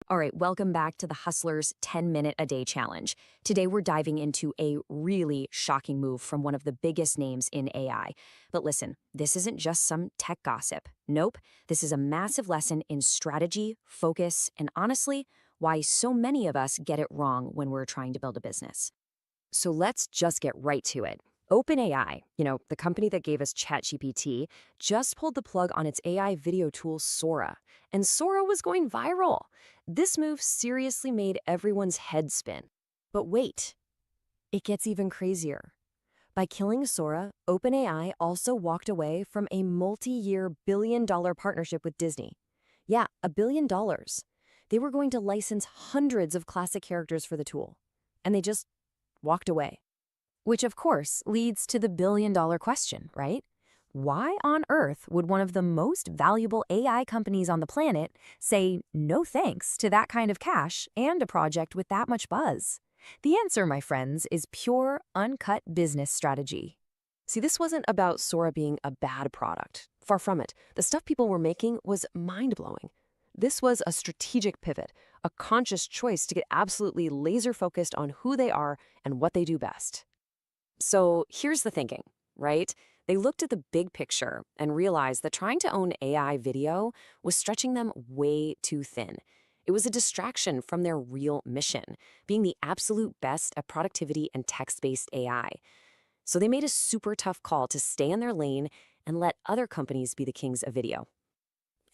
All right, welcome back to the Hustler's 10-minute a day challenge. Today we're diving into a really shocking move from one of the biggest names in AI. But listen, this isn't just some tech gossip. Nope, this is a massive lesson in strategy, focus, and honestly, why so many of us get it wrong when we're trying to build a business. So let's just get right to it. OpenAI, the company that gave us ChatGPT, just pulled the plug on its AI video tool Sora. And Sora was going viral. This move seriously made everyone's head spin. But wait, it gets even crazier. By killing Sora, OpenAI also walked away from a multi-year billion-dollar partnership with Disney. Yeah, $1 billion. They were going to license hundreds of classic characters for the tool. And they just walked away. Which, of course, leads to the billion-dollar question, right? Why on earth would one of the most valuable AI companies on the planet say no thanks to that kind of cash and a project with that much buzz? The answer, my friends, is pure, uncut business strategy. See, this wasn't about Sora being a bad product. Far from it. The stuff people were making was mind-blowing. This was a strategic pivot, a conscious choice to get absolutely laser-focused on who they are and what they do best. So here's the thinking, right? They looked at the big picture and realized that trying to own AI video was stretching them way too thin. It was a distraction from their real mission, being the absolute best at productivity and text-based AI. So they made a super tough call to stay in their lane and let other companies be the kings of video.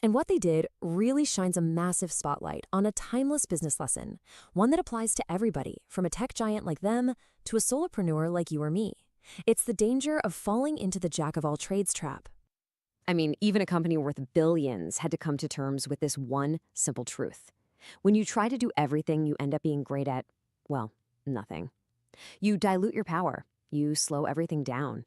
And what they did really shines a massive spotlight on a timeless business lesson, one that applies to everybody, from a tech giant like them to a solopreneur like you or me. It's the danger of falling into the jack-of-all-trades trap. I mean, even a company worth billions had to come to terms with this one simple truth. When you try to do everything, you end up being great at, well, nothing. You dilute your power. You slow everything down.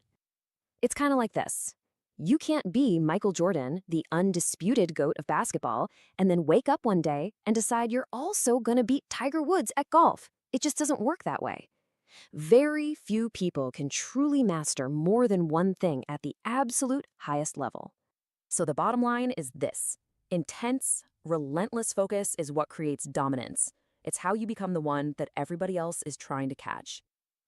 It's kind of like this. You can't be Michael Jordan, the undisputed GOAT of basketball, and then wake up one day and decide you're also going to beat Tiger Woods at golf. It just doesn't work that way. Very few people can truly master more than one thing at the absolute highest level. So the bottom line is this. Intense, relentless focus is what creates dominance. It's how you become the one that everybody else is trying to catch.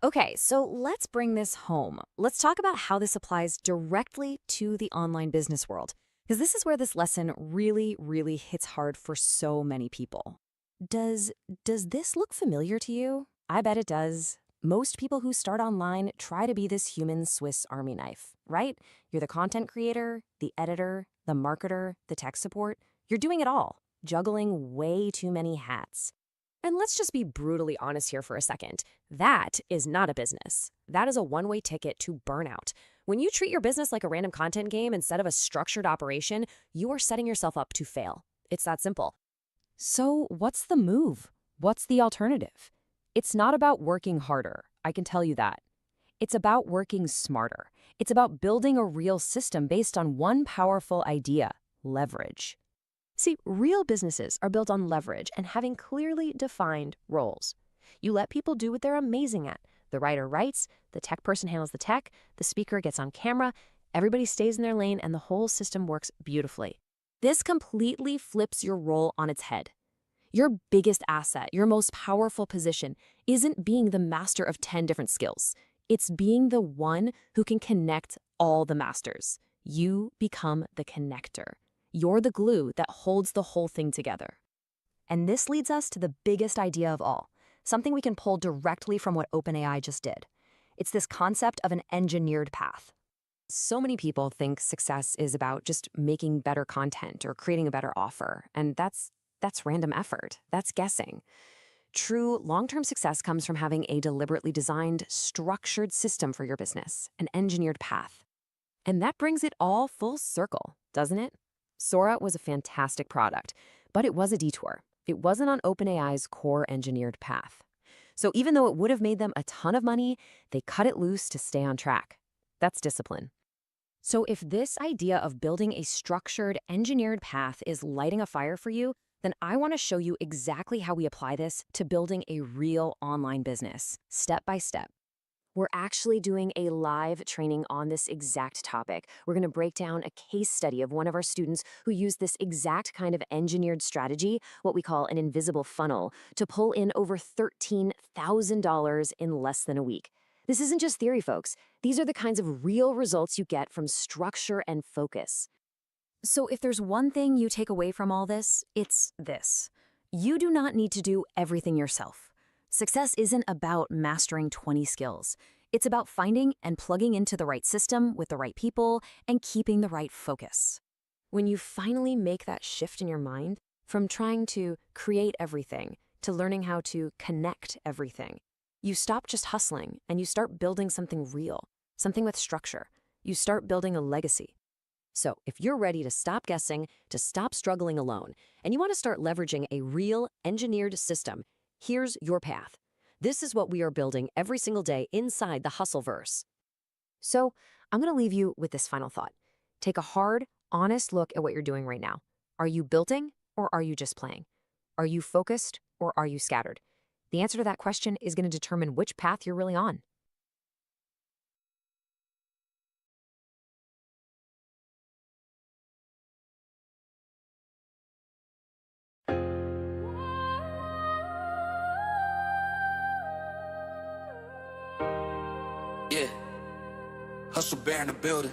Okay, so let's bring this home. Let's talk about how this applies directly to the online business world, because this is where this lesson really hits hard for so many people. Does this look familiar to you? I bet it does. Most people who start online try to be this human Swiss Army knife, right? You're the content creator, the editor, the marketer, the tech support. You're doing it all, juggling way too many hats. And let's just be brutally honest here for a second. That is not a business. That is a one-way ticket to burnout. When you treat your business like a random content game instead of a structured operation, you are setting yourself up to fail. It's that simple. So what's the move? What's the alternative? It's not about working harder, I can tell you that. It's about working smarter. It's about building a real system based on one powerful idea: leverage. See, real businesses are built on leverage and having clearly defined roles. You let people do what they're amazing at. The writer writes, the tech person handles the tech, the speaker gets on camera, everybody stays in their lane, and the whole system works beautifully. This completely flips your role on its head. Your biggest asset, your most powerful position, isn't being the master of 10 different skills. It's being the one who can connect all the masters. You become the connector. You're the glue that holds the whole thing together. And this leads us to the biggest idea of all, something we can pull directly from what OpenAI just did. It's this concept of an engineered path. So many people think success is about just making better content or creating a better offer, and that's random effort. That's guessing. True long-term success comes from having a deliberately designed, structured system for your business, an engineered path. And that brings it all full circle, doesn't it? Sora was a fantastic product, but it was a detour. It wasn't on OpenAI's core engineered path. So even though it would have made them a ton of money, they cut it loose to stay on track. That's discipline. So if this idea of building a structured, engineered path is lighting a fire for you, then I want to show you exactly how we apply this to building a real online business, step by step. We're actually doing a live training on this exact topic. We're going to break down a case study of one of our students who used this exact kind of engineered strategy, what we call an invisible funnel, to pull in over $13,000 in less than a week. This isn't just theory, folks. These are the kinds of real results you get from structure and focus. So if there's one thing you take away from all this, it's this. You do not need to do everything yourself. Success isn't about mastering 20 skills. It's about finding and plugging into the right system with the right people and keeping the right focus. When you finally make that shift in your mind, from trying to create everything to learning how to connect everything, you stop just hustling and you start building something real, something with structure. You start building a legacy. So if you're ready to stop guessing, to stop struggling alone, and you want to start leveraging a real engineered system, here's your path. This is what we are building every single day inside the Hustleverse. So I'm going to leave you with this final thought. Take a hard, honest look at what you're doing right now. Are you building or are you just playing? Are you focused or are you scattered? The answer to that question is going to determine which path you're really on. Yeah, hustle bear in the building.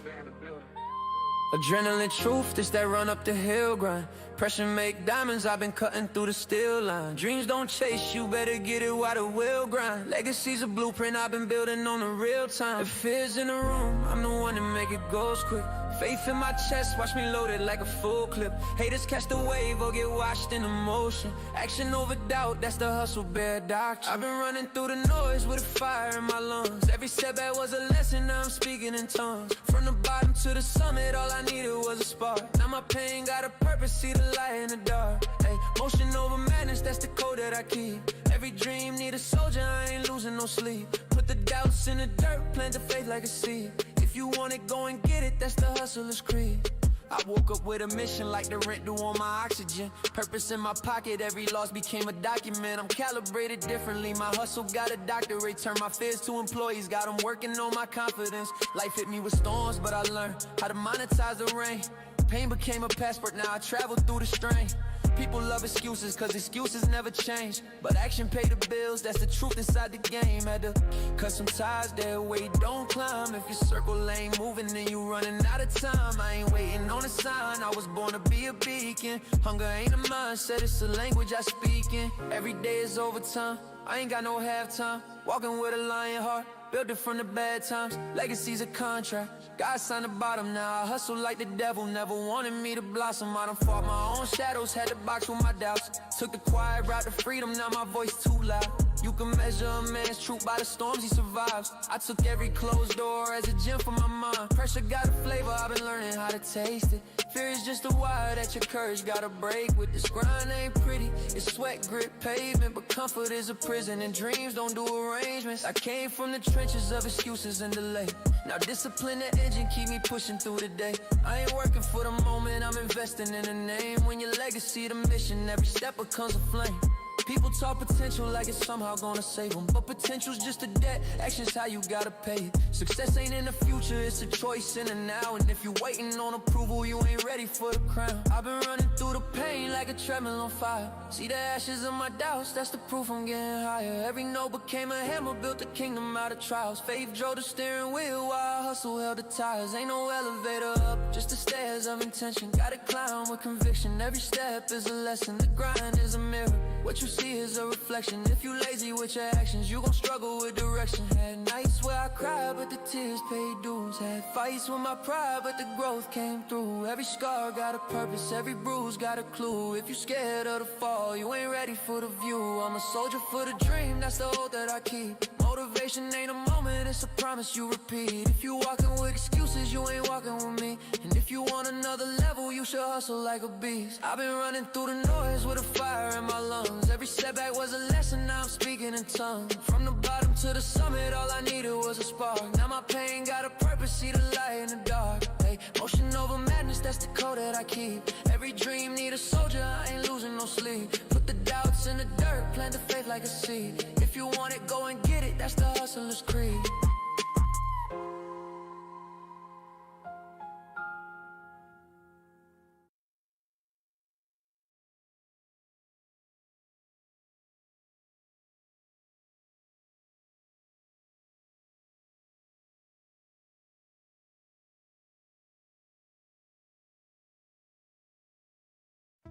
Adrenaline truth, this that run up the hill grind. Pressure make diamonds, I've been cutting through the steel line. Dreams don't chase you, better get it while the will grind. Legacy's a blueprint, I've been building on the real time. If fear's in the room, I'm the one to make it go quick. Faith in my chest, watch me load it like a full clip. Haters catch the wave or get washed in emotion. Action over doubt, that's the hustle bear doctrine. I've been running through the noise with a fire in my lungs. Every setback was a lesson, now I'm speaking in tongues. From the bottom to the summit, all I needed was a spark. Now my pain got a purpose, see the light in the dark. Hey, motion over madness, that's the code that I keep. Every dream need a soldier, I ain't losing no sleep. Put the doubts in the dirt, plant the faith like a seed. If you want it, go and get it, that's the hustler's creed. I woke up with a mission like the rent due on my oxygen. Purpose in my pocket, every loss became a document. I'm calibrated differently, my hustle got a doctorate. Turn my fears to employees, got them working on my confidence. Life hit me with storms, but I learned how to monetize the rain. Pain became a passport, now I travel through the strain. People love excuses, cause excuses never change. But action pay the bills, that's the truth inside the game. Had to cut some ties, their weight don't climb. If your circle ain't moving, then you running out of time. I ain't waiting on a sign, I was born to be a beacon. Hunger ain't a mindset, it's a language I speak in. Every day is overtime, I ain't got no halftime. Walking with a lion heart, built it from the bad times. Legacy's a contract, God signed the bottom. Now I hustle like the devil, never wanted me to blossom. I done fought my own shadows, had to box with my doubts. Took the quiet route to freedom, now my voice too loud. You can measure a man's truth by the storms he survives. I took every closed door as a gem for my mind. Pressure got a flavor, I've been learning how to taste it. Fear is just a wire that your courage gotta break with. This grind ain't pretty, it's sweat, grit, pavement. But comfort is a prison and dreams don't do arrangements. I came from the trenches of excuses and delay. Now discipline the engine, keep me pushing through the day. I ain't working for the moment, I'm investing in a name. When your legacy the mission, every step becomes a flame. People talk potential like it's somehow gonna save them. But potential's just a debt, action's how you gotta pay it. Success ain't in the future, it's a choice in the now. And if you waiting on approval, you ain't ready for the crown. I've been running through the pain like a treadmill on fire. See the ashes of my doubts, that's the proof I'm getting higher. Every no became a hammer, built a kingdom out of trials. Faith drove the steering wheel while hustle held the tires. Ain't no elevator up, just the stairs of intention. Gotta climb with conviction, every step is a lesson. The grind is a mirror, what you see is a reflection. If you lazy with your actions, you gon' struggle with direction. Had nights where I cried, but the tears paid dues. Had fights with my pride, but the growth came through. Every scar got a purpose, every bruise got a clue. If you scared of the fall, you ain't ready for the view. I'm a soldier for the dream, that's the hope that I keep. Motivation ain't a moment, it's a promise you repeat. If you walking with excuses, you ain't walking with me. And if you want another level, you should hustle like a beast. I've been running through the noise with a fire in my lungs. Every setback was a lesson, now I'm speaking in tongues. From the bottom to the summit, all I needed was a spark. Now my pain got a purpose, see the light in the dark. Hey, motion over madness, that's the code that I keep. Every dream need a soldier, I ain't losing no sleep. Put the doubts in the dirt, plant the faith like a seed. If you want it, go and get it, that's the hustler's creed.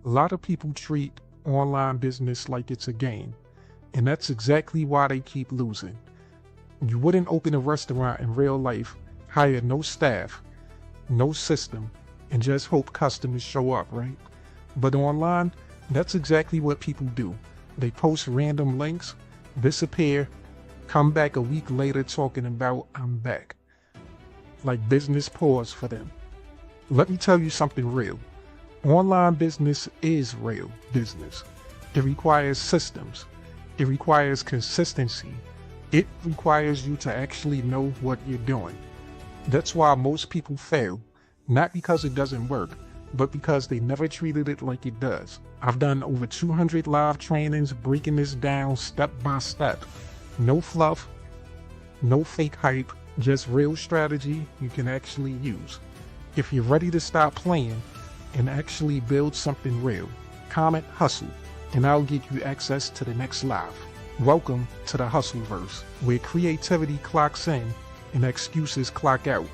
A lot of people treat online business like it's a game, and that's exactly why they keep losing. You wouldn't open a restaurant in real life, hire no staff, no system, and just hope customers show up, right? But online, that's exactly what people do. They post random links, disappear, come back a week later talking about, "I'm back." Like business pause for them. Let me tell you something real. Online business is real business. It requires systems. It requires consistency. It requires you to actually know what you're doing. That's why most people fail, not because it doesn't work, but because they never treated it like it does. I've done over 200 live trainings breaking this down step by step. No fluff, no fake hype, just real strategy you can actually use. If you're ready to stop playing and actually build something real, comment hustle, and I'll get you access to the next live. Welcome to the Hustleverse, where creativity clocks in and excuses clock out.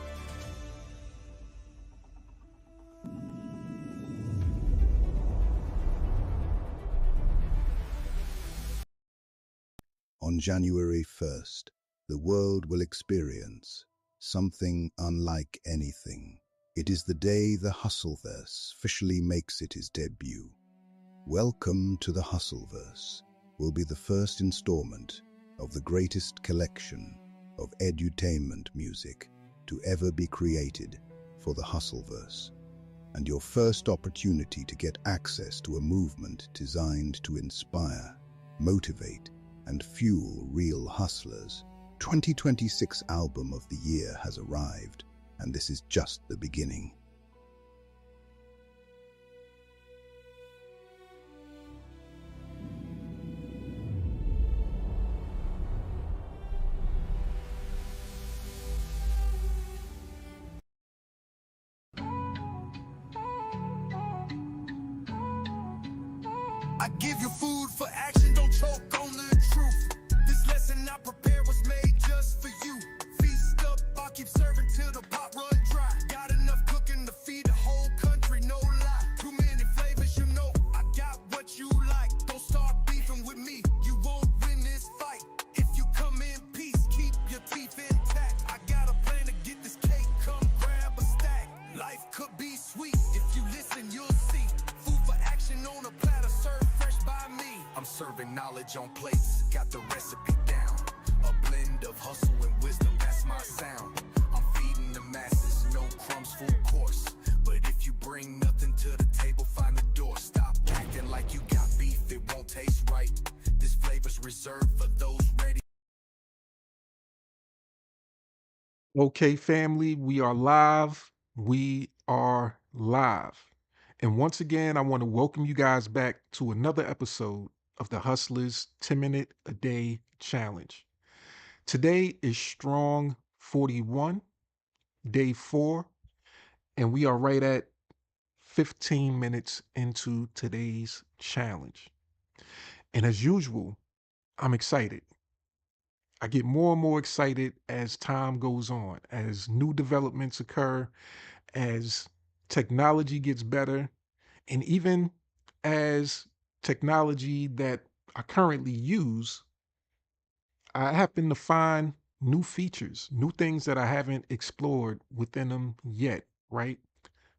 On January 1st, the world will experience something unlike anything. It is the day the Hustleverse officially makes its debut. Welcome to the Hustleverse will be the first installment of the greatest collection of edutainment music to ever be created for the Hustleverse, and your first opportunity to get access to a movement designed to inspire, motivate, and fuel real hustlers. 2026 Album of the Year has arrived, and this is just the beginning. I give you food for action, don't choke on the truth. This lesson I prepare was made just for you. Feast up, I'll keep serving till the pot run dry. Got enough cooking to feed the whole country, no lie. Too many flavors, you know, I got what you like. Don't start beefing with me, you won't win this fight. If you come in peace, keep your teeth intact. I got a plan to get this cake, come grab a stack. Life could be sweet, if you listen, you'll see. Food for action on a platter, served fresh by me. I'm serving knowledge on plates, got the recipe down. A blend of hustle and wisdom, that's my sound. I'm feeding the masses, no crumbs, full course. But if you bring nothing to the table, find the door. Stop acting like you got beef, it won't taste right. This flavor's reserved for those ready. Okay, family, we are live. We are live. And once again, I want to welcome you guys back to another episode of the Hustlers 10-Minute a Day Challenge. Today is Strong 41, day 4, and we are right at 15 minutes into today's challenge. And as usual, I'm excited. I get more and more excited as time goes on, as new developments occur, as technology gets better, and even as technology that I currently use, I happen to find new features, new things that I haven't explored within them yet, right?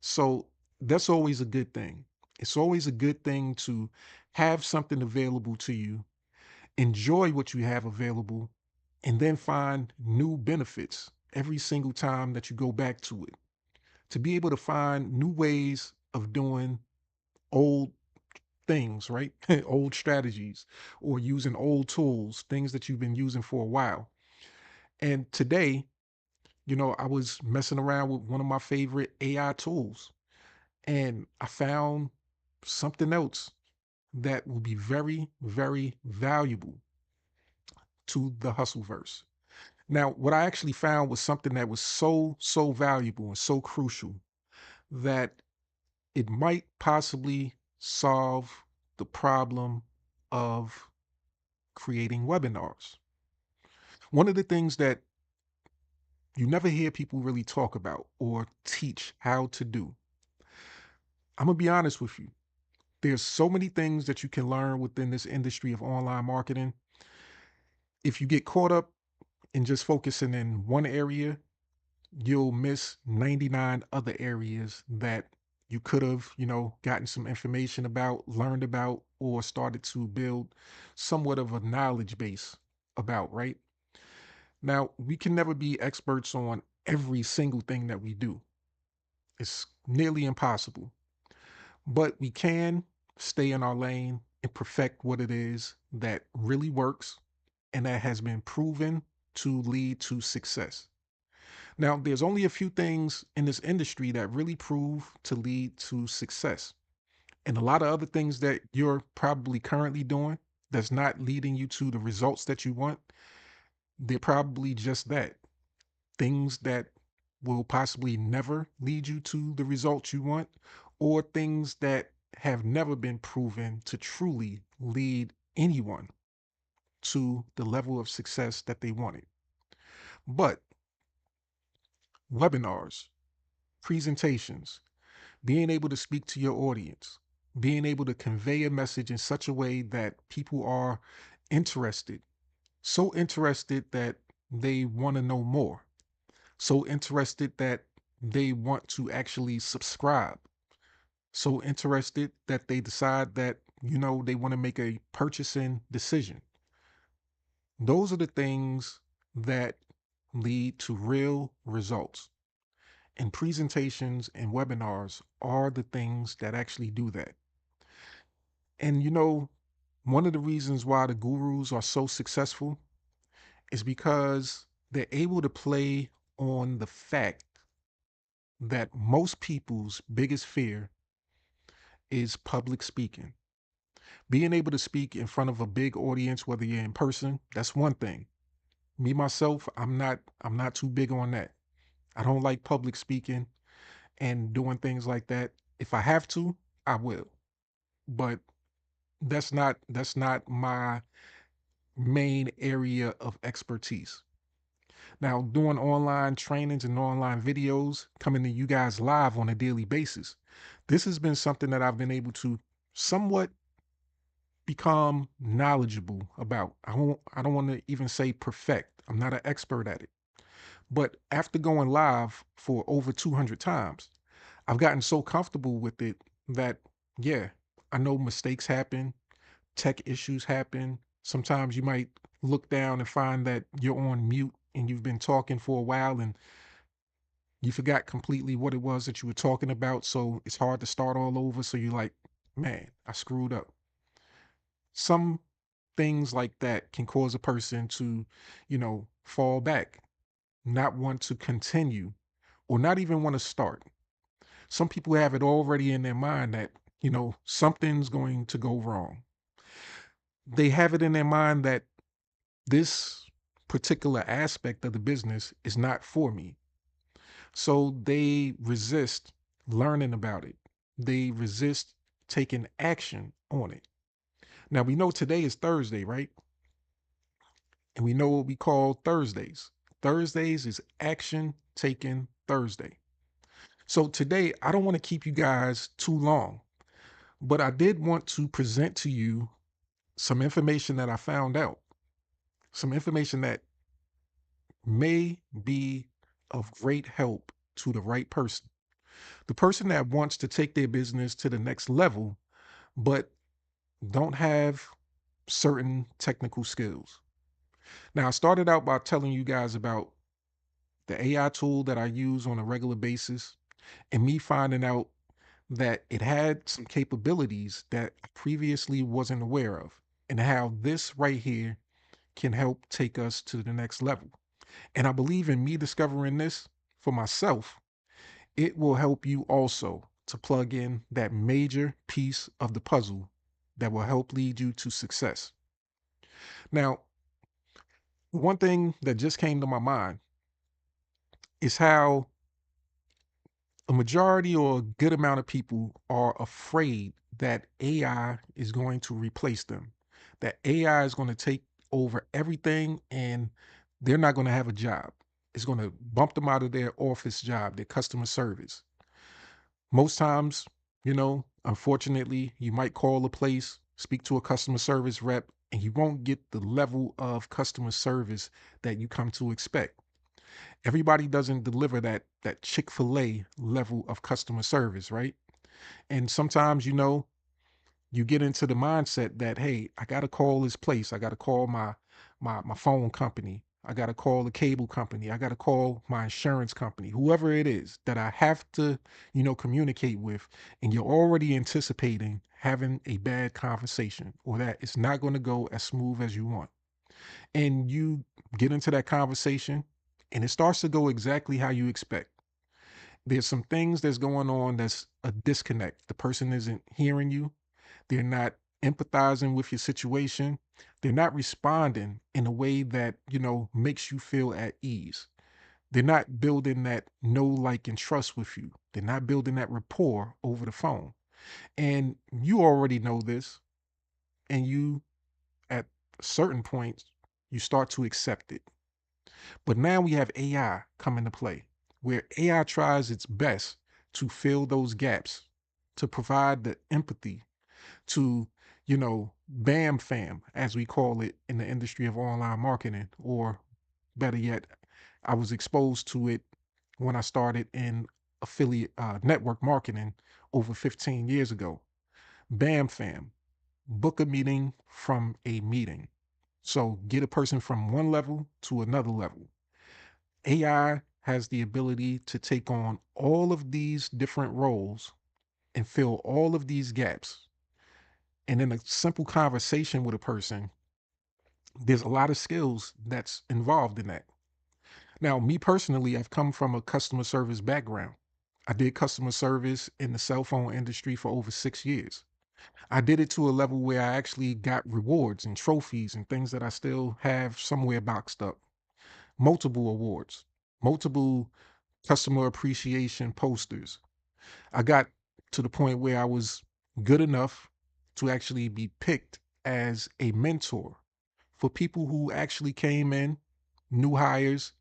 So that's always a good thing. It's always a good thing to have something available to you, enjoy what you have available, and then find new benefits every single time that you go back to it. To be able to find new ways of doing old things, right? Old strategies, or using old tools, things that you've been using for a while. And today, I was messing around with one of my favorite AI tools, and I found something else that will be very, very valuable to the Hustleverse. Now, what I actually found was something that was so valuable and so crucial that it might possibly solve the problem of creating webinars. One of the things that you never hear people really talk about or teach how to do, I'm going to be honest with you. There's so many things that you can learn within this industry of online marketing. If you get caught up in just focusing in one area, you'll miss 99 other areas that you could have, gotten some information about, learned about, or started to build somewhat of a knowledge base about, right? Now, we can never be experts on every single thing that we do. It's nearly impossible, but we can stay in our lane and perfect what it is that really works and that has been proven to lead to success. Now, there's only a few things in this industry that really prove to lead to success. And a lot of other things that you're probably currently doing that's not leading you to the results that you want, they're probably just that, things that will possibly never lead you to the results you want, or things that have never been proven to truly lead anyone to the level of success that they wanted. But webinars, presentations, being able to speak to your audience, being able to convey a message in such a way that people are interested, so interested that they want to know more, so interested that they want to actually subscribe, so interested that they decide that, they want to make a purchasing decision. Those are the things that lead to real results. And presentations and webinars are the things that actually do that. And one of the reasons why the gurus are so successful is because they're able to play on the fact that most people's biggest fear is public speaking. Being able to speak in front of a big audience, whether you're in person, that's one thing. Me myself, I'm not too big on that. I don't like public speaking and doing things like that. If I have to, I will. But that's not my main area of expertise. Now, doing online trainings and online videos, coming to you guys live on a daily basis, this has been something that I've been able to somewhat become knowledgeable about. I don't want to even say perfect. I'm not an expert at it. But after going live for over 200 times, I've gotten so comfortable with it that, yeah, I know mistakes happen, tech issues happen. Sometimes you might look down and find that you're on mute and you've been talking for a while and you forgot completely what it was that you were talking about. So it's hard to start all over. So you're like, man, I screwed up. Some things like that can cause a person to, fall back, not want to continue, or not even want to start. Some people have it already in their mind that, something's going to go wrong. They have it in their mind that this particular aspect of the business is not for me. So they resist learning about it. They resist taking action on it. Now we know today is Thursday, right? And we know what we call Thursdays. Thursdays is action taking Thursday. So today, I don't want to keep you guys too long, but I did want to present to you some information that I found out, some information that may be of great help to the right person. The person that wants to take their business to the next level, but don't have certain technical skills. Now, I started out by telling you guys about the AI tool that I use on a regular basis and me finding out that it had some capabilities that I previously wasn't aware of, and how this right here can help take us to the next level. And I believe in me discovering this for myself, it will help you also to plug in that major piece of the puzzle that will help lead you to success. Now, one thing that just came to my mind is how a majority or a good amount of people are afraid that AI is going to replace them, that AI is going to take over everything and they're not going to have a job. It's going to bump them out of their office job, their customer service. Most times, Unfortunately, you might call a place, speak to a customer service rep, and you won't get the level of customer service that you come to expect. Everybody doesn't deliver that Chick-fil-A level of customer service, right? And sometimes, you get into the mindset that, hey, I gotta call this place, I gotta call my phone company, I gotta call the cable company, I gotta call my insurance company, whoever it is that I have to, communicate with, and you're already anticipating having a bad conversation or that it's not going to go as smooth as you want. And you get into that conversation and it starts to go exactly how you expect. There's some things that's going on that's a disconnect. The person isn't hearing you, they're not empathizing with your situation. They're not responding in a way that, makes you feel at ease. They're not building that know, like, and trust with you. They're not building that rapport over the phone. And you already know this. And you, at certain points, you start to accept it. But now we have AI come into play, where AI tries its best to fill those gaps, to provide the empathy, to, bam fam, as we call it in the industry of online marketing, or better yet, I was exposed to it when I started in affiliate network marketing over 15 years ago. Bam fam, book a meeting from a meeting. So get a person from one level to another level. AI has the ability to take on all of these different roles and fill all of these gaps. And in a simple conversation with a person, there's a lot of skills that's involved in that. Now, me personally, I've come from a customer service background. I did customer service in the cell phone industry for over 6 years. I did it to a level where I actually got rewards and trophies and things that I still have somewhere boxed up. Multiple awards, multiple customer appreciation posters. I got to the point where I was good enough to actually be picked as a mentor for people who actually came in, new hires,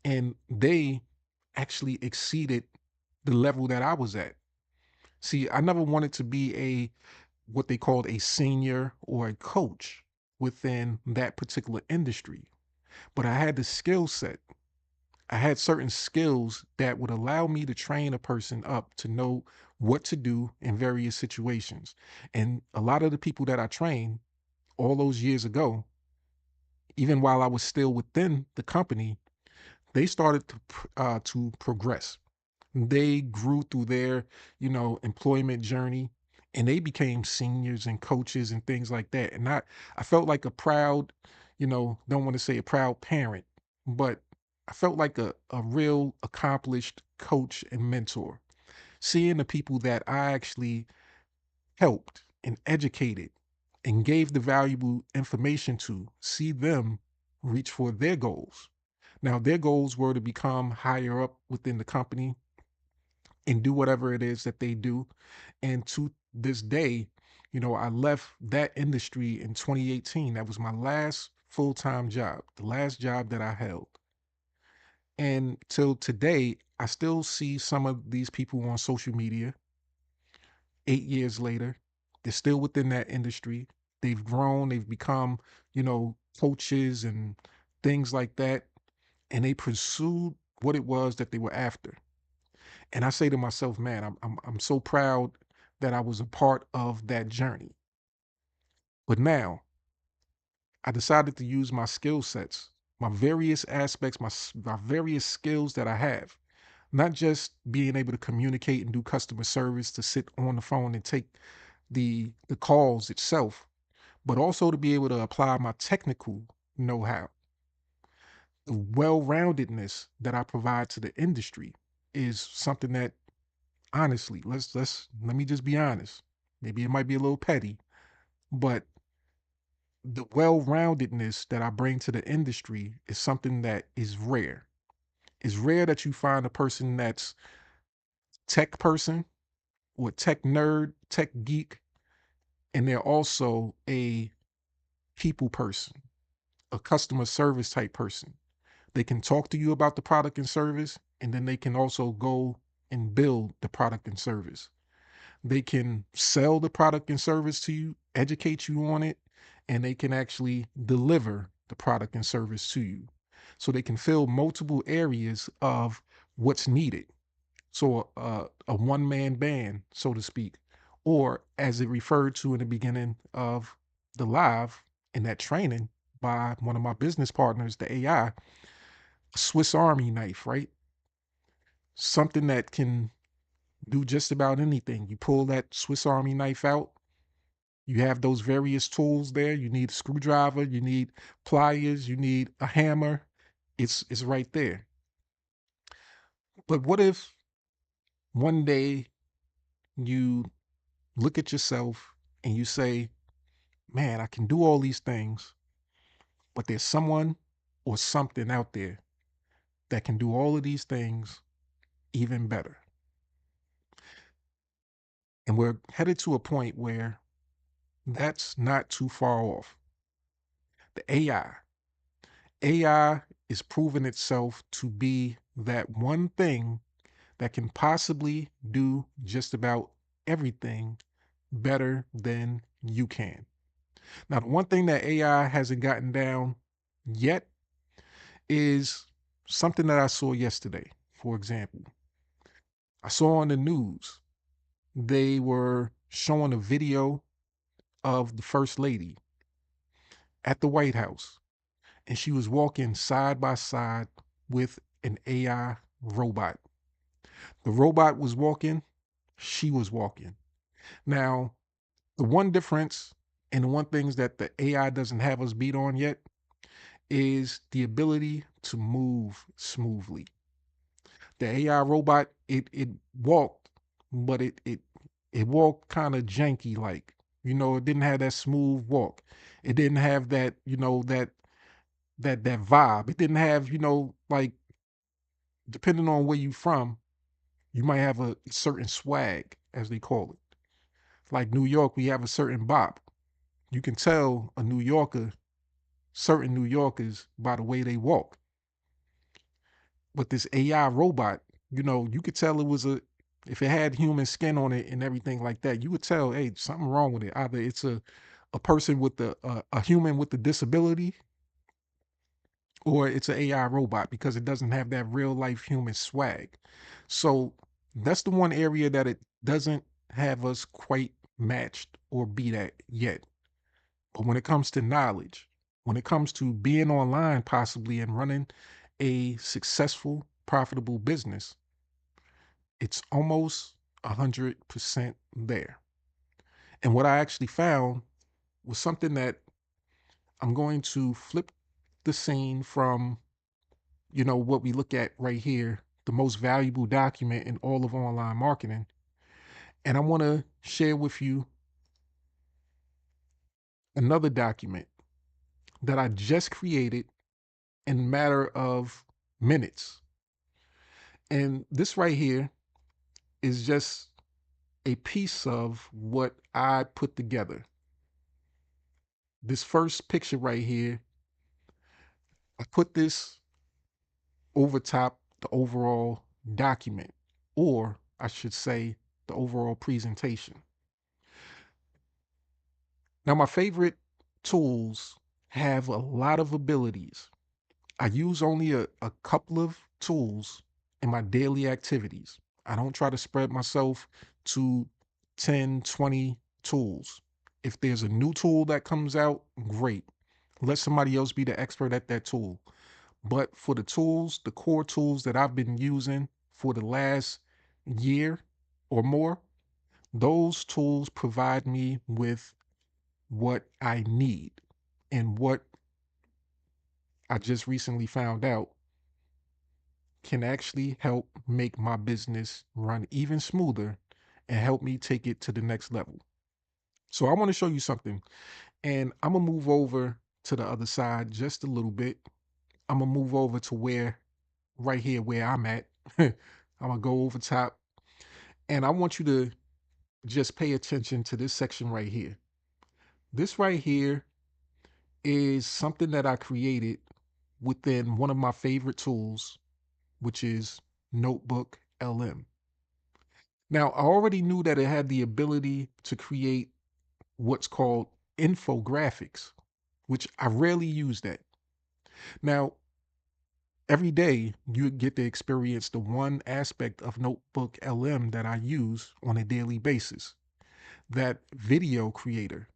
and they actually exceeded the level that I was at. See, I never wanted to be a what they called a senior or a coach within that particular industry, but I had the skill set. I had certain skills that would allow me to train a person up to know what to do in various situations. And a lot of the people that I trained all those years ago, even while I was still within the company, they started to progress. They grew through their, employment journey, and they became seniors and coaches and things like that. And I felt like a proud, don't want to say a proud parent, but I felt like a real accomplished coach and mentor. Seeing the people that I actually helped and educated and gave the valuable information to, see them reach for their goals. Now, their goals were to become higher up within the company and do whatever it is that they do. And to this day, I left that industry in 2018. That was my last full time job, the last job that I held. And till today, I still see some of these people on social media 8 years later. They're still within that industry. They've grown, they've become, coaches and things like that. And they pursued what it was that they were after. And I say to myself, man, I'm so proud that I was a part of that journey. But now I decided to use my skill sets, my various aspects, my various skills that I have, not just being able to communicate and do customer service, to sit on the phone and take the calls itself, but also to be able to apply my technical know-how. The well-roundedness that I provide to the industry is something that, honestly, let me just be honest. Maybe it might be a little petty, but the well-roundedness that I bring to the industry is something that is rare. It's rare that you find a person that's tech person or tech nerd, tech geek, and they're also a people person, a customer service type person. They can talk to you about the product and service, and then they can also go and build the product and service. They can sell the product and service to you, educate you on it, and they can actually deliver the product and service to you. So they can fill multiple areas of what's needed. So a one man band, so to speak, or as it referred to in the beginning of the live in that training by one of my business partners, the AI, Swiss Army knife, right? Something that can do just about anything. You pull that Swiss Army knife out, you have those various tools there. You need a screwdriver, you need pliers, you need a hammer. It's right there. But what if one day you look at yourself and you say, man, I can do all these things, but there's someone or something out there that can do all of these things even better. And we're headed to a point where that's not too far off. The AI. AI is proving itself to be that one thing that can possibly do just about everything better than you can. Now, the one thing that AI hasn't gotten down yet is something that I saw yesterday. For example, I saw on the news, they were showing a video of the First Lady at the White House, and she was walking side by side with an AI robot. The robot was walking, she was walking. Now, the one difference and the one things that the AI doesn't have us beat on yet is the ability to move smoothly. The AI robot, it walked, but it walked kind of janky like. It didn't have that smooth walk. It didn't have that, that vibe. It didn't have, like, depending on where you from, you might have a certain swag, as they call it. Like New York, we have a certain bop. You can tell a New Yorker, certain New Yorkers, by the way they walk. But this AI robot, you could tell if it had human skin on it and everything like that, you would tell, hey, something wrong with it. Either it's a person with a human with a disability, or it's an AI robot because it doesn't have that real life human swag. So that's the one area that it doesn't have us quite matched or beat at yet. But when it comes to knowledge, when it comes to being online possibly and running a successful, profitable business, it's almost 100% there. And what I actually found was something that I'm going to flip the scene from, what we look at right here, the most valuable document in all of online marketing. And I want to share with you another document that I just created in a matter of minutes. And this right here is just a piece of what I put together. This first picture right here, I put this over top the overall document, or I should say, the overall presentation. Now, my favorite tools have a lot of abilities. I use only a couple of tools in my daily activities. I don't try to spread myself to 10, 20 tools. If there's a new tool that comes out, great. Let somebody else be the expert at that tool. But for the tools, the core tools that I've been using for the last year or more, those tools provide me with what I need. And what I just recently found out can actually help make my business run even smoother and help me take it to the next level. So I want to show you something, and I'm going to move over to the other side just a little bit. I'm going to move over to right here where I'm at. I'm going to go over top, and I want you to just pay attention to this section right here. This right here is something that I created within one of my favorite tools, which is Notebook LM. Now, I already knew that it had the ability to create what's called infographics, which I rarely use that. Now, every day you get to experience the one aspect of Notebook LM that I use on a daily basis, that video creator,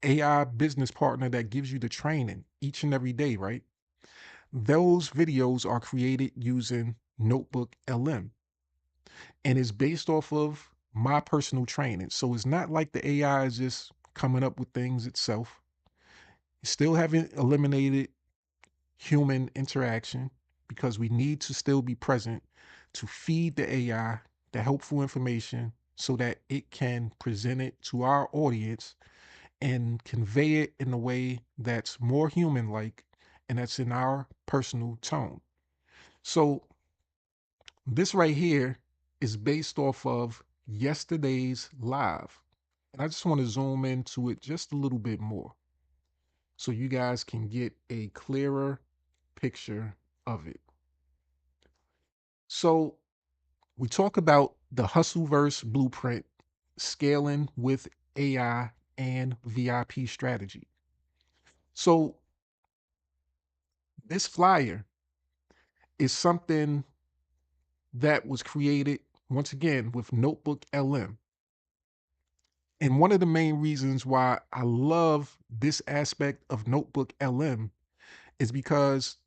AI business partner that gives you the training each and every day, right? Those videos are created using Notebook LM and is based off of my personal training. So it's not like the AI is just coming up with things itself. Still haven't eliminated human interaction because we need to still be present to feed the AI the helpful information so that it can present it to our audience and convey it in a way that's more human like and that's in our personal tone. So, this right here is based off of yesterday's live. And I just want to zoom into it just a little bit more so you guys can get a clearer picture of it. So, we talk about the Hustleverse blueprint, scaling with AI and VIP strategy. So, this flyer is something that was created once again with Notebook LM. And one of the main reasons why I love this aspect of Notebook LM is because,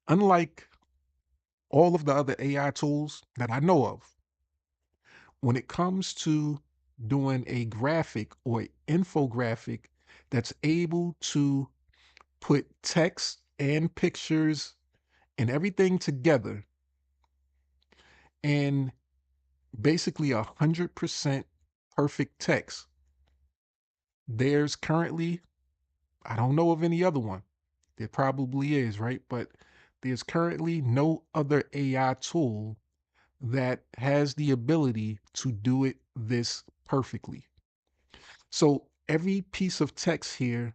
unlike all of the other AI tools that I know of, when it comes to doing a graphic or infographic that's able to put text and pictures and everything together and basically 100% perfect text, there's currently, I don't know of any other one. There probably is, right? But there's currently no other AI tool that has the ability to do it this perfectly. So every piece of text here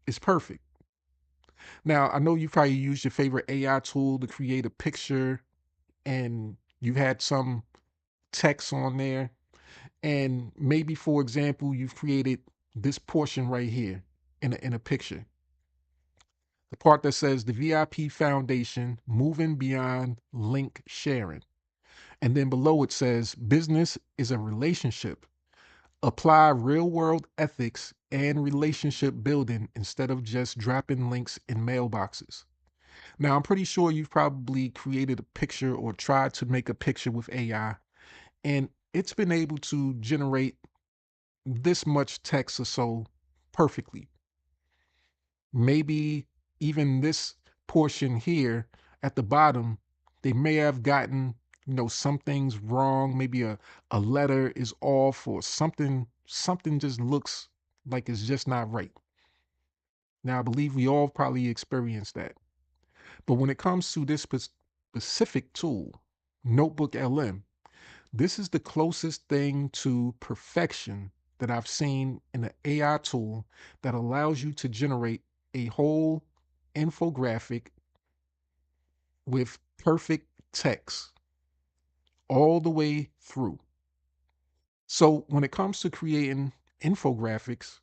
is perfect. Now, I know you probably use your favorite AI tool to create a picture and you've had some text on there. And maybe, for example, you've created this portion right here in a picture. The part that says the VIP Foundation moving beyond link sharing. And then below it says business is a relationship. Apply real world ethics and relationship building instead of just dropping links in mailboxes. Now, I'm pretty sure you've probably created a picture or tried to make a picture with AI, and it's been able to generate this much text or so perfectly. Maybe even this portion here at the bottom, they may have gotten, some things wrong. Maybe a letter is off or something just looks like it's just not right. Now, I believe we all probably experienced that. But when it comes to this specific tool, Notebook LM, this is the closest thing to perfection that I've seen in an AI tool that allows you to generate a whole infographic with perfect text all the way through. So when it comes to creating infographics,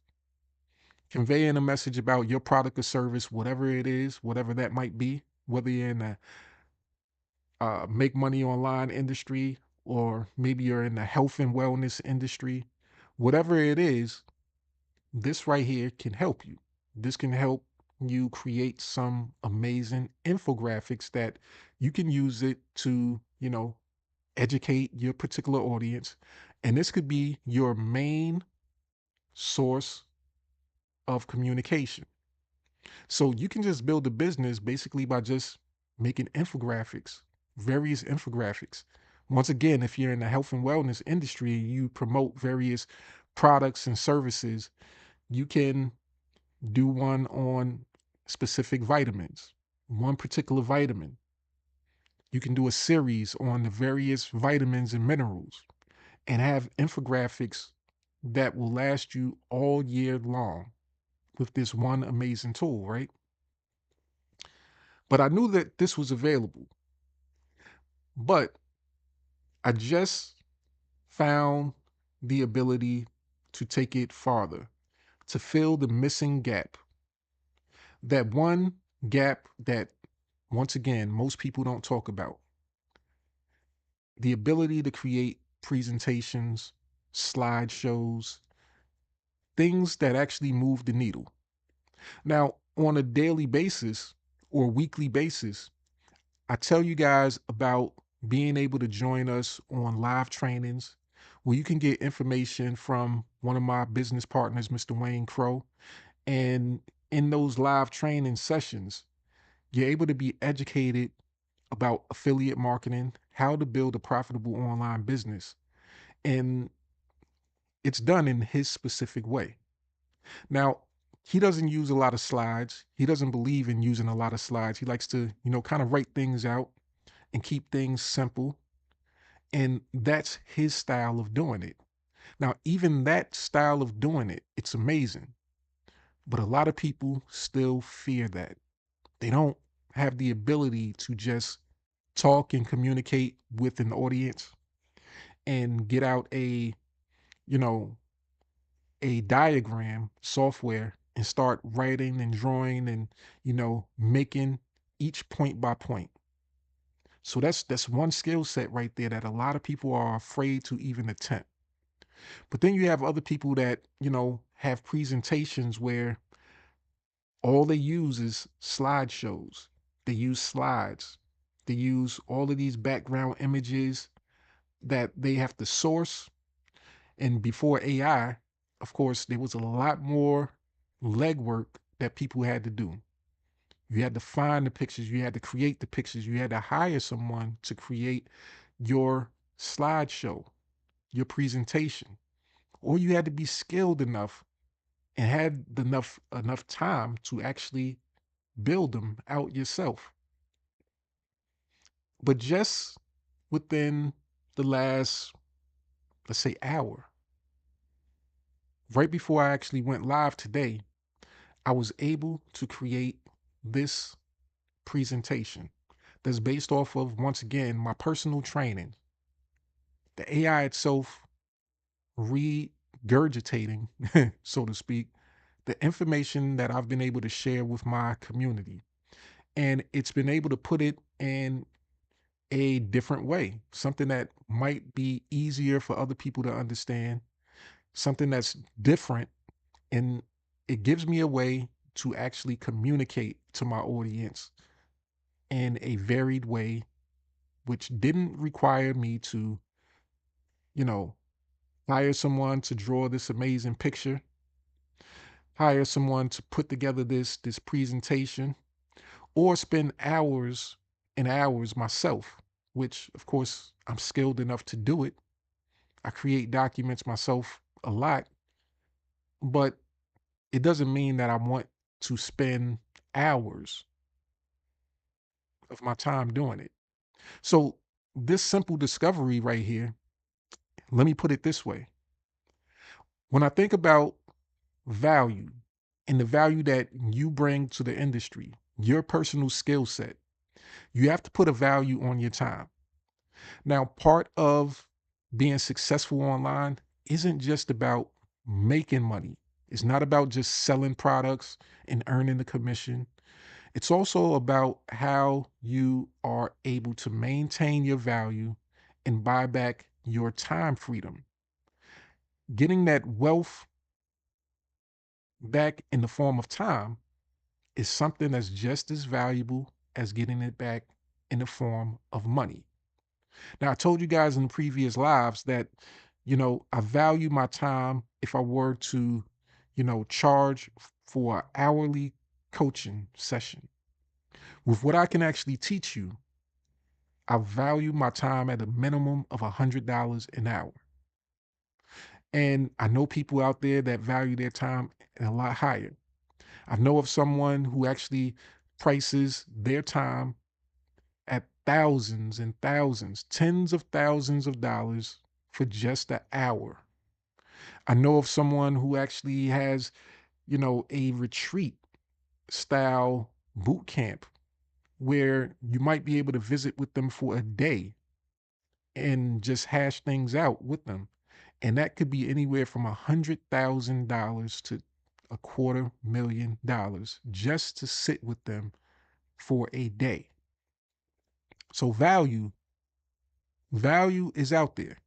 conveying a message about your product or service, whatever it is, whatever that might be, whether you're in the make money online industry or maybe you're in the health and wellness industry, whatever it is, this right here can help you. This can help you create some amazing infographics that you can use it to, educate your particular audience. And this could be your main source of communication. So you can just build a business basically by just making infographics, various infographics. Once again, if you're in the health and wellness industry, you promote various products and services, you can do one on specific vitamins, one particular vitamin. You can do a series on the various vitamins and minerals and have infographics that will last you all year long with this one amazing tool, right? But I knew that this was available. But I just found the ability to take it farther, to fill the missing gap. That one gap that, once again, most people don't talk about. The ability to create presentations, slideshows, things that actually move the needle. Now, on a daily basis or weekly basis, I tell you guys about being able to join us on live trainings where you can get information from one of my business partners, Mr. Wayne Crow. And in those live training sessions, you're able to be educated about affiliate marketing, how to build a profitable online business. And it's done in his specific way. Now, he doesn't use a lot of slides. He doesn't believe in using a lot of slides. He likes to, kind of write things out and keep things simple. And that's his style of doing it. Now, even that style of doing it, it's amazing. But a lot of people still fear that. They don't have the ability to just talk and communicate with an audience and get out you know, a diagram software and start writing and drawing and, making each point by point. So that's one skill set right there that a lot of people are afraid to even attempt. But then you have other people that, have presentations where all they use is slideshows. They use slides. They use all of these background images that they have to source. And before AI, of course, there was a lot more legwork that people had to do. You had to find the pictures, you had to create the pictures, you had to hire someone to create your slideshow, your presentation, or you had to be skilled enough and had enough time to actually build them out yourself. But just within the last, let's say, hour, right before I actually went live today, I was able to create this presentation that's based off of, once again, my personal training. The AI itself regurgitating, so to speak, the information that I've been able to share with my community. And it's been able to put it in a different way, something that might be easier for other people to understand, something that's different. And it gives me a way to actually communicate to my audience in a varied way, which didn't require me to, you know, hire someone to draw this amazing picture, hire someone to put together this presentation, or spend hours and hours myself, which of course I'm skilled enough to do it. I create documents myself a lot, but it doesn't mean that I want to spend hours of my time doing it. So this simple discovery right here, let me put it this way. When I think about value and the value that you bring to the industry, your personal skill set, you have to put a value on your time. Now, part of being successful online isn't just about making money. It's not about just selling products and earning the commission. It's also about how you are able to maintain your value and buy back your time freedom. Getting that wealth back in the form of time is something that's just as valuable as getting it back in the form of money. Now, I told you guys in the previous lives that, I value my time if I were to, charge for an hourly coaching session. With what I can actually teach you, I value my time at a minimum of $100 an hour. And I know people out there that value their time a lot higher. I know of someone who actually prices their time at thousands and thousands, tens of thousands of dollars for just an hour. I know of someone who actually has, a retreat style boot camp where you might be able to visit with them for a day and just hash things out with them. And that could be anywhere from $100,000 to $250,000 just to sit with them for a day. So value is out there.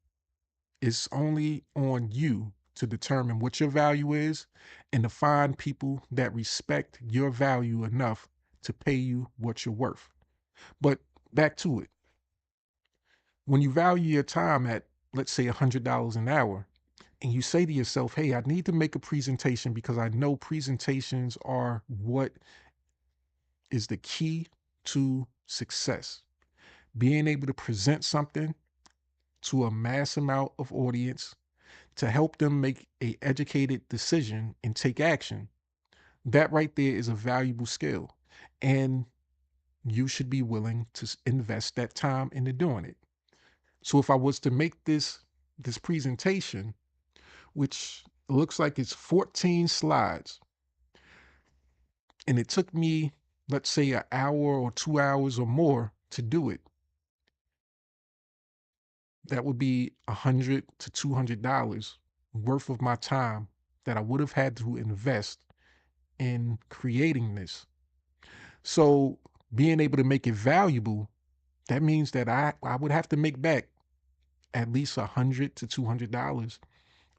It's only on you to determine what your value is and to find people that respect your value enough to pay you what you're worth. But back to it. When you value your time at, let's say, $100 an hour, and you say to yourself, hey, I need to make a presentation because I know presentations are what is the key to success. Being able to present something to a mass amount of audience to help them make a educated decision and take action. That right there is a valuable skill. And you should be willing to invest that time into doing it. So if I was to make this presentation, which looks like it's 14 slides, and it took me, let's say, an hour or 2 hours or more to do it, that would be $100 to $200 worth of my time that I would have had to invest in creating this. So being able to make it valuable, that means that I would have to make back at least $100 to $200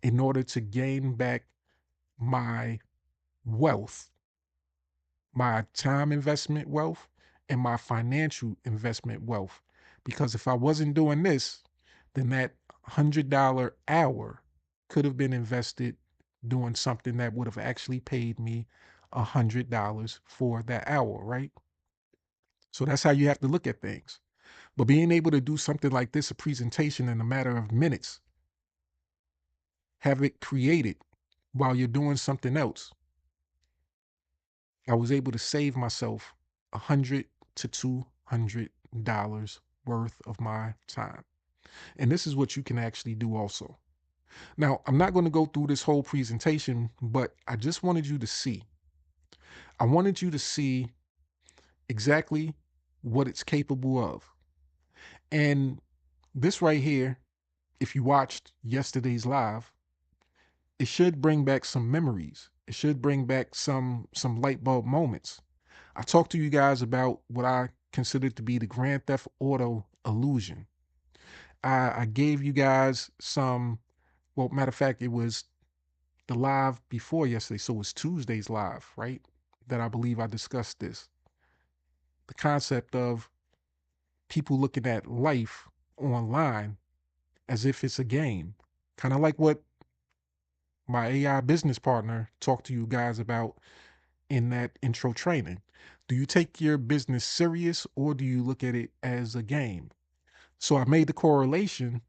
in order to gain back my wealth, my time investment wealth, and my financial investment wealth. Because if I wasn't doing this, then that $100 hour could have been invested doing something that would have actually paid me $100 for that hour, right? So that's how you have to look at things. But being able to do something like this, a presentation in a matter of minutes, have it created while you're doing something else, I was able to save myself $100 to $200 worth of my time. And this is what you can actually do also. Now, I'm not going to go through this whole presentation, but I just wanted you to see. I wanted you to see exactly what it's capable of. And this right here, if you watched yesterday's live, it should bring back some memories. It should bring back some light bulb moments. I talked to you guys about what I consider to be the Grand Theft Auto illusion. I gave you guys some, well, matter of fact, it was the live before yesterday, so it was Tuesday's live, right? That I believe I discussed this. The concept of people looking at life online as if it's a game. Kind of like what my AI business partner talked to you guys about in that intro training. Do you take your business serious or do you look at it as a game? So I made the correlation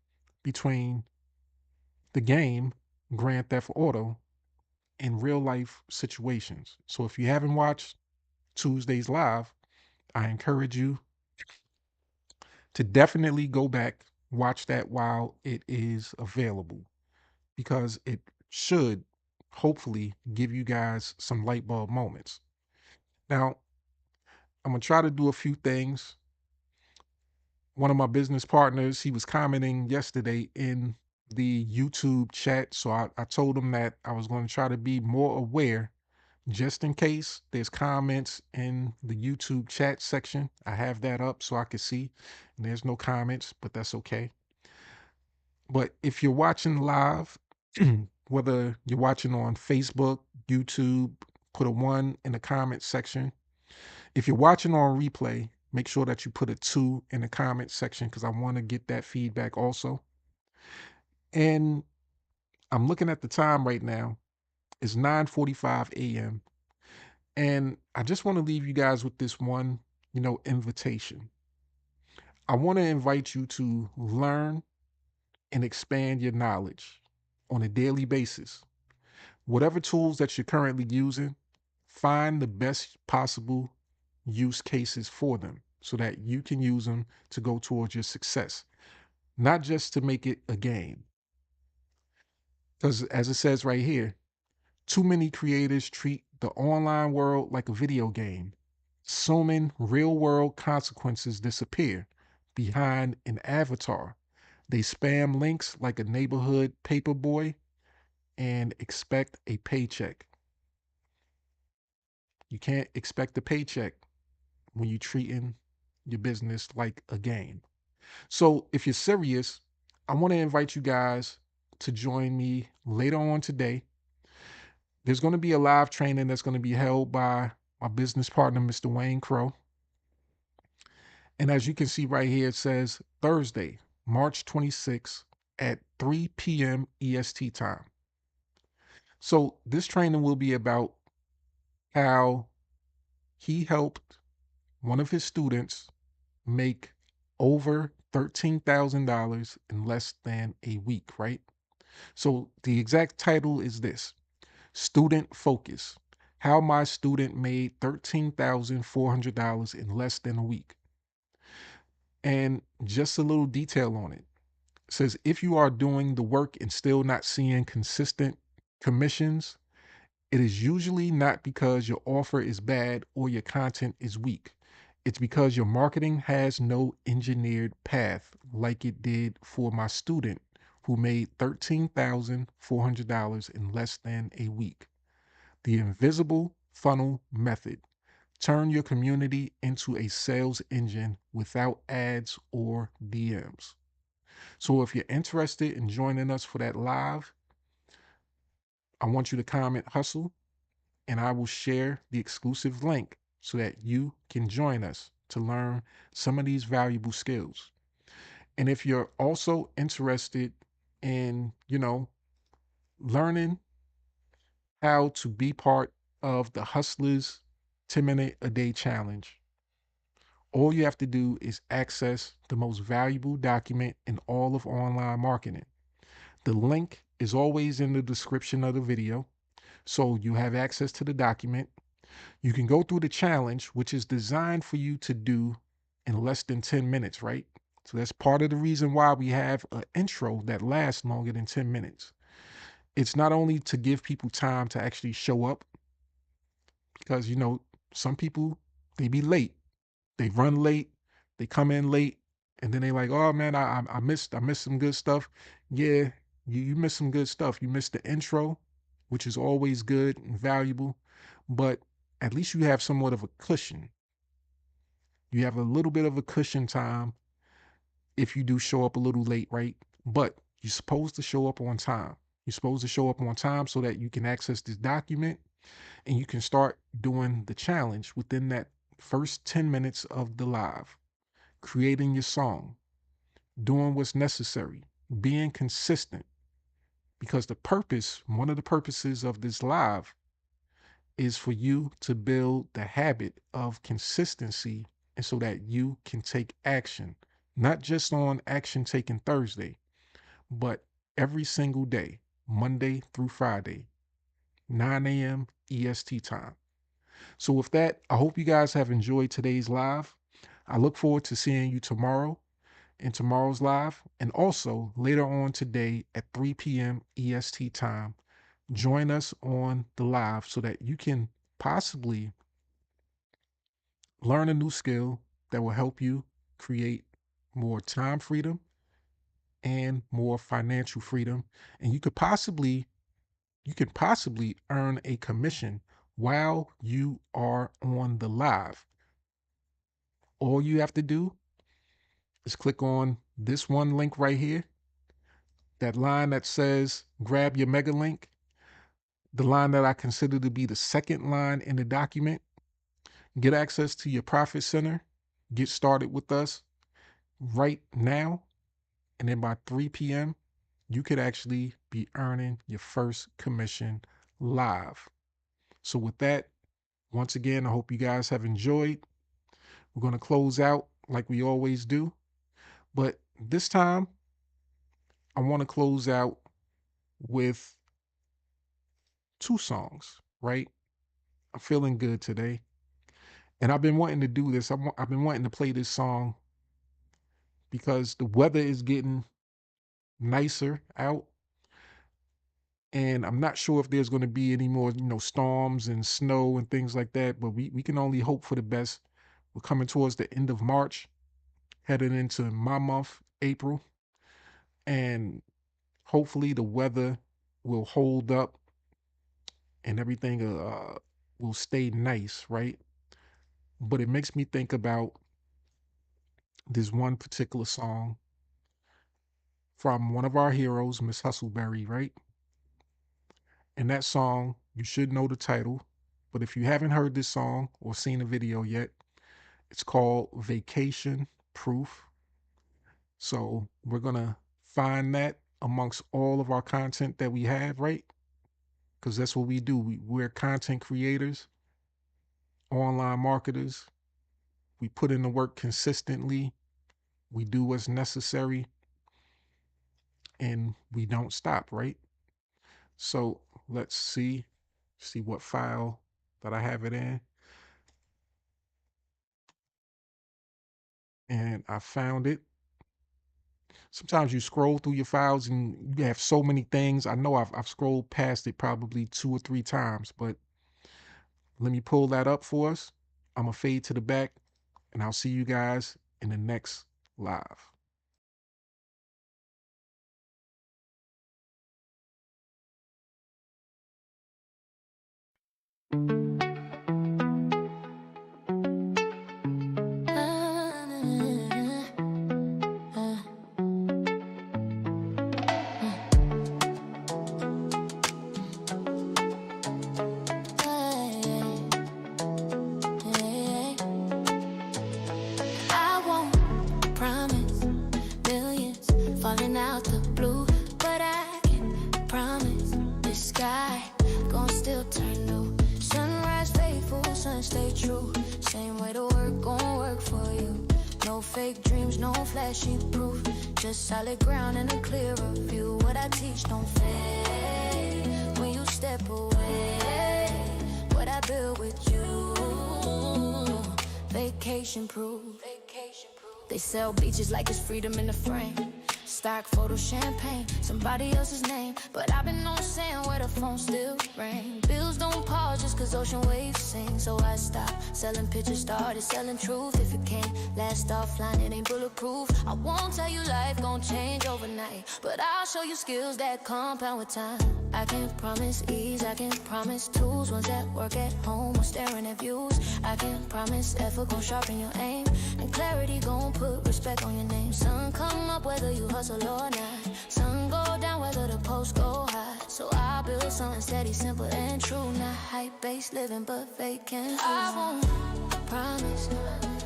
between the game, Grand Theft Auto, and real life situations. So if you haven't watched Tuesday's live, I encourage you to definitely go back, watch that while it is available, because it should hopefully give you guys some light bulb moments. Now, I'm going to try to do a few things. One of my business partners, he was commenting yesterday in the YouTube chat. So I told him that I was going to try to be more aware just in case there's comments in the YouTube chat section. I have that up so I can see. And there's no comments, but that's okay. But if you're watching live, whether you're watching on Facebook, YouTube, put a 1 in the comment section. If you're watching on replay, make sure that you put a 2 in the comment section because I want to get that feedback also. And I'm looking at the time right now. It's 9:45 a.m. And I just want to leave you guys with this one, invitation. I want to invite you to learn and expand your knowledge on a daily basis. Whatever tools that you're currently using, find the best possible use cases for them so that you can use them to go towards your success, not just to make it a game. Because as it says right here, too many creators treat the online world like a video game. So many real world consequences disappear behind an avatar. They spam links like a neighborhood paper boy and expect a paycheck. You can't expect a paycheck when you're treating your business like a game. So if you're serious, I want to invite you guys to join me later on today. There's going to be a live training that's going to be held by my business partner, Mr. Wayne Crow. And as you can see right here, it says Thursday, March 26th at 3 p.m. EST time. So this training will be about how he helped one of his students make over $13,000 in less than a week, right? So the exact title is this: Student Focus: How My Student Made $13,400 in less than a week. And just a little detail on it. It says if you are doing the work and still not seeing consistent commissions, it is usually not because your offer is bad or your content is weak. It's because your marketing has no engineered path like it did for my student who made $13,400 in less than a week. The invisible funnel method. Turn your community into a sales engine without ads or DMs. So if you're interested in joining us for that live, I want you to comment hustle and I will share the exclusive link so that you can join us to learn some of these valuable skills. And if you're also interested in, learning how to be part of the Hustlers 10-minute a day challenge, all you have to do is access the most valuable document in all of online marketing. The link is always in the description of the video, so you have access to the document. You can go through the challenge, which is designed for you to do in less than 10 minutes, right? So that's part of the reason why we have an intro that lasts longer than 10 minutes. It's not only to give people time to actually show up, because, some people, they be late. They run late, they come in late, and then they like, oh man, I missed some good stuff. Yeah, you missed some good stuff. You missed the intro, which is always good and valuable, but at least you have somewhat of a cushion. You have a little bit of a cushion time if you do show up a little late, right? But you're supposed to show up on time. You're supposed to show up on time so that you can access this document and you can start doing the challenge within that first 10 minutes of the live. Creating your song, doing what's necessary, being consistent. Because one of the purposes of this live is for you to build the habit of consistency and so that you can take action, not just on Action Taken Thursday, but every single day, Monday through Friday, 9 a.m. EST time. So with that, I hope you guys have enjoyed today's live. I look forward to seeing you tomorrow in tomorrow's live, and also later on today at 3 p.m. EST time. Join us on the live so that you can possibly learn a new skill that will help you create more time freedom and more financial freedom. And you can possibly earn a commission while you are on the live. All you have to do is click on this one link right here, that line that says grab your mega link, the line that I consider to be the second line in the document. Get access to your profit center. Get started with us right now. And then by 3 p.m., you could actually be earning your first commission live. So with that, once again, I hope you guys have enjoyed. We're going to close out like we always do. But this time, I want to close out with two songs, right? I'm feeling good today. And I've been wanting to do this. I've been wanting to play this song because the weather is getting nicer out. And I'm not sure if there's going to be any more, storms and snow and things like that. But we can only hope for the best. We're coming towards the end of March, heading into my month, April. and hopefully the weather will hold up and everything will stay nice, right? But it makes me think about this one particular song from one of our heroes, Miss Hustleberry, right? And that song, you should know the title, but if you haven't heard this song or seen the video yet, it's called Vacation Proof. So we're going to find that amongst all of our content that we have, right? Because that's what we do. We're content creators, online marketers. We put in the work consistently. We do what's necessary and we don't stop, right? So let's see what file that I have it in. And I found it. Sometimes you scroll through your files and you have so many things. I know I've scrolled past it probably 2 or 3 times, but let me pull that up for us. I'm going to fade to the back and I'll see you guys in the next live. I won't promise millions falling out the blue, but I can promise the sky gon' still turn new. Sunrise faithful, sun stay true. Same way to work gon' work for you. No fake dreams, no flashy proof. Just solid ground and a clearer view. What I teach don't fade when you step away. What I build with you, vacation proof. They sell beaches like it's freedom in the frame. Stock photo champagne, somebody else's name. But I've been on sand where the phone still ring. Bills don't pause just cause ocean waves sing. So I stopped selling pictures, started selling truth. If it can't last offline, it ain't bulletproof. I won't tell you life gon' change overnight, but I'll show you skills that compound with time. I can't promise ease, I can't promise tools. Ones that work at home or staring at views. I can't promise effort gon' sharpen your aim, and clarity gon' put respect on your name. Sun come up whether you hustle or not. Sun go down whether the post go high. So I build something steady, simple and true. Not hype-based living, but vacant. I won't promise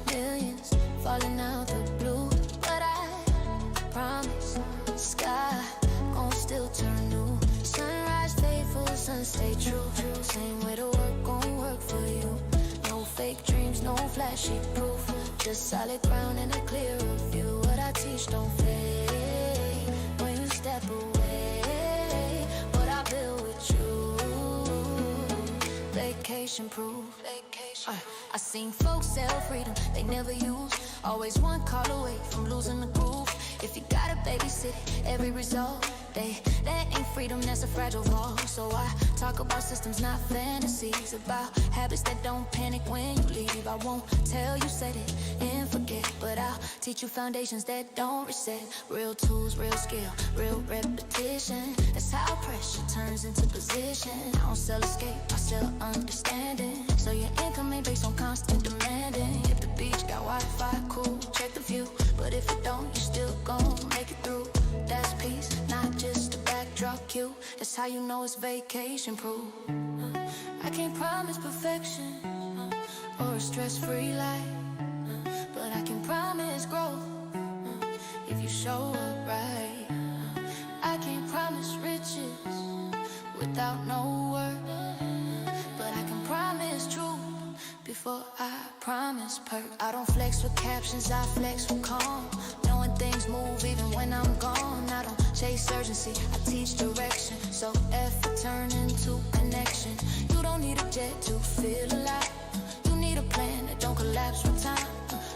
millions falling out the blue, but I promise sky gon' still turn new. Sunrise faithful, sun stay true. Same way to work gon' work for you. No fake dreams, no flashy proof. Just solid ground and a clearer view. What I teach don't fade when you step away. What I build with you, vacation proof. I seen folks sell freedom they never use. Always one call away from losing the groove. If you gotta babysit every result, that ain't freedom, that's a fragile wall. So I talk about systems, not fantasies. About habits that don't panic when you leave. I won't tell you set it and forget, but I'll teach you foundations that don't reset. Real tools, real skill, real repetition. That's how pressure turns into position. I don't sell escape, I sell understanding. So your income ain't based on constant demanding. If the beach got Wi-Fi, cool, check the view. But if it don't, you still gon' make it through. That's peace, not just a backdrop cue. That's how you know it's vacation proof. I can't promise perfection or a stress-free life, but I can promise growth if you show up right. I can't promise riches without no work, but I can promise truth before I promise perk. I don't flex with captions, I flex with calm. Knowing things move even when I'm gone. I don't chase urgency, I teach direction. So effort turn into connection. You don't need a jet to feel alive. You need a plan that don't collapse with time.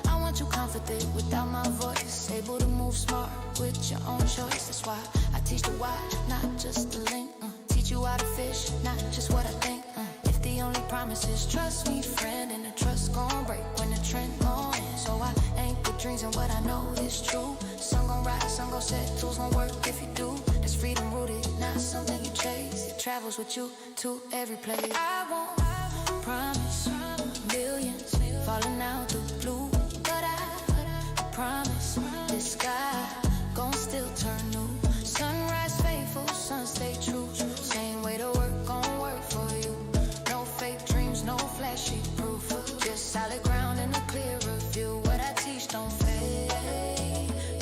I want you confident without my voice, able to move smart with your own choice. That's why I teach the why, not just the link. Teach you how to fish, not just what I think. If the only promise is trust me, friend, and the trust gon' break when the trend gon' end. So I anchor dreams and what I know is true. Sun gon' rise, sun gon' set, tools gon' work if you do. That's freedom rooted, not something you chase. It travels with you to every place. I won't promise millions falling out the blue, but I promise this sky gon' still turn new. Sunrise faithful, sun stay true. Same way to work gon' work for you. No fake dreams, no flashy proof. Just solid ground and a clearer view. What I teach don't fade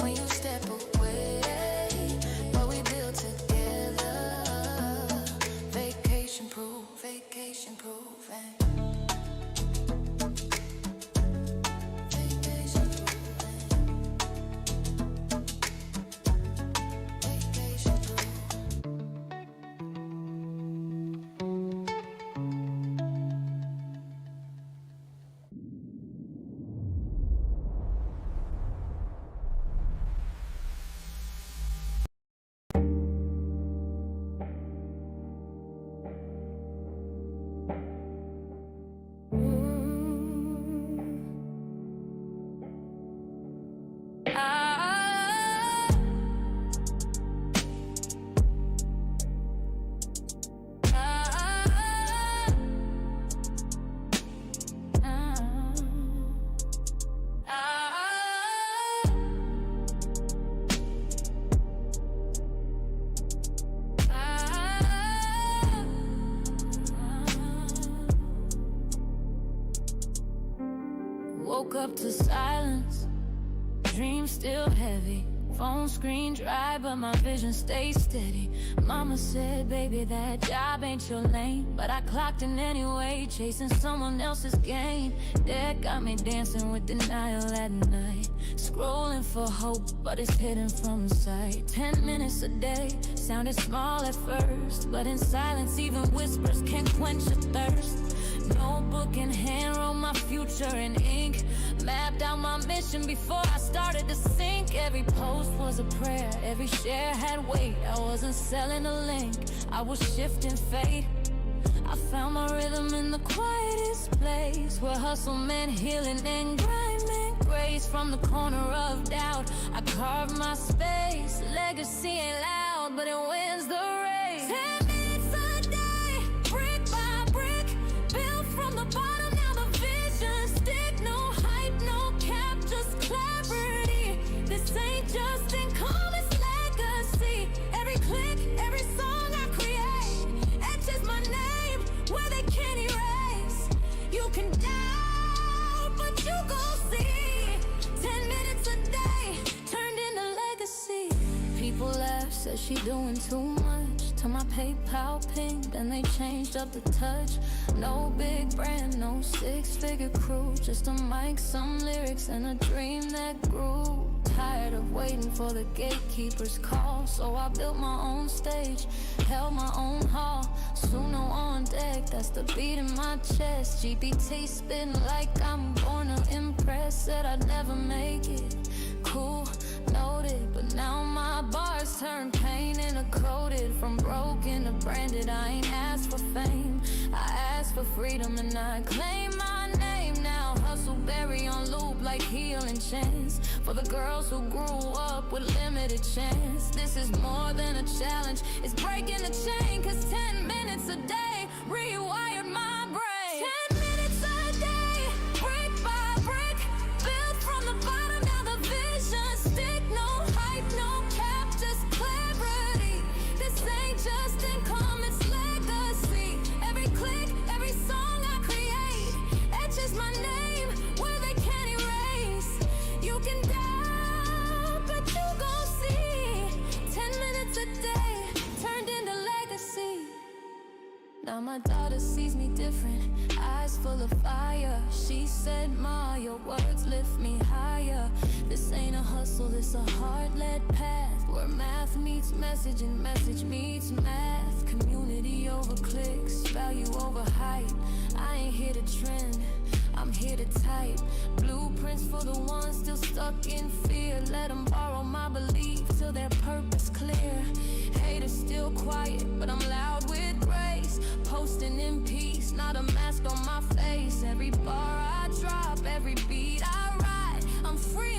when you step away. What we build together, vacation proof, vacation proof. Vacation proof. Vacation proof. Woke up to silence, dreams still heavy. Phone screen dry, but my vision stays steady. Mama said, baby, that job ain't your lane. But I clocked in anyway, chasing someone else's gain. That got me dancing with denial at night. Scrolling for hope, but it's hidden from sight. 10 minutes a day, sounded small at first, but in silence, even whispers can't quench a thirst. Notebook in hand, wrote my future in ink. Mapped out my mission before I started to sink. Every post was a prayer, every share had weight. I wasn't selling a link, I was shifting fate. I found my rhythm in the quietest place, where hustle meant healing and grind meant grace. From the corner of doubt, I carved my space. Legacy ain't loud, but it wins the race. 10 minutes a day, brick by brick, built from the bottom, now the vision stick. No hype, no cap, just clarity. This ain't just income, it's legacy. Every click, every song I create etches my name where they can't erase. You can doubt, but you gon' see. 10 minutes a day turned into legacy. People laugh, said she doing too much. To my PayPal ping, then they changed up the touch. No big brand, no six-figure crew, just a mic, some lyrics, and a dream that grew. Tired of waiting for the gatekeeper's call, so I built my own stage, held my own hall. Suno on deck, that's the beat in my chest. GPT spitting like I'm born to impress. Said I'd never make it, cool, noted. But now my bars turn pain into coated. From broken to branded, I ain't asked for fame, I asked for freedom and I claim my name now. Hustle berry on loop like healing chance, for the girls who grew up with limited chance. This is more than a challenge, it's breaking the chain. Cause 10 minutes a day rewired my brain. 10 minutes a day, brick by brick, built from the bottom, now the vision stick. No hype, no cap, just clarity. This ain't just income, it's legacy. Every click, every song I create etches my name where they can't erase. You can doubt, but you gon' see. 10 minutes a day turned into legacy. Now my daughter sees me different, eyes full of fire. She said, Ma, your words lift me higher. This ain't a hustle, this a heart-led path, where math meets message and message meets math. Community over clicks, value over hype. I ain't here to trend, I'm here to type. Blueprints for the ones still stuck in fear. Let them borrow my belief till their purpose clear. Haters still quiet, but I'm loud with grace. Posting in peace, not a mask on my face. Every bar I drop, every beat I write, I'm free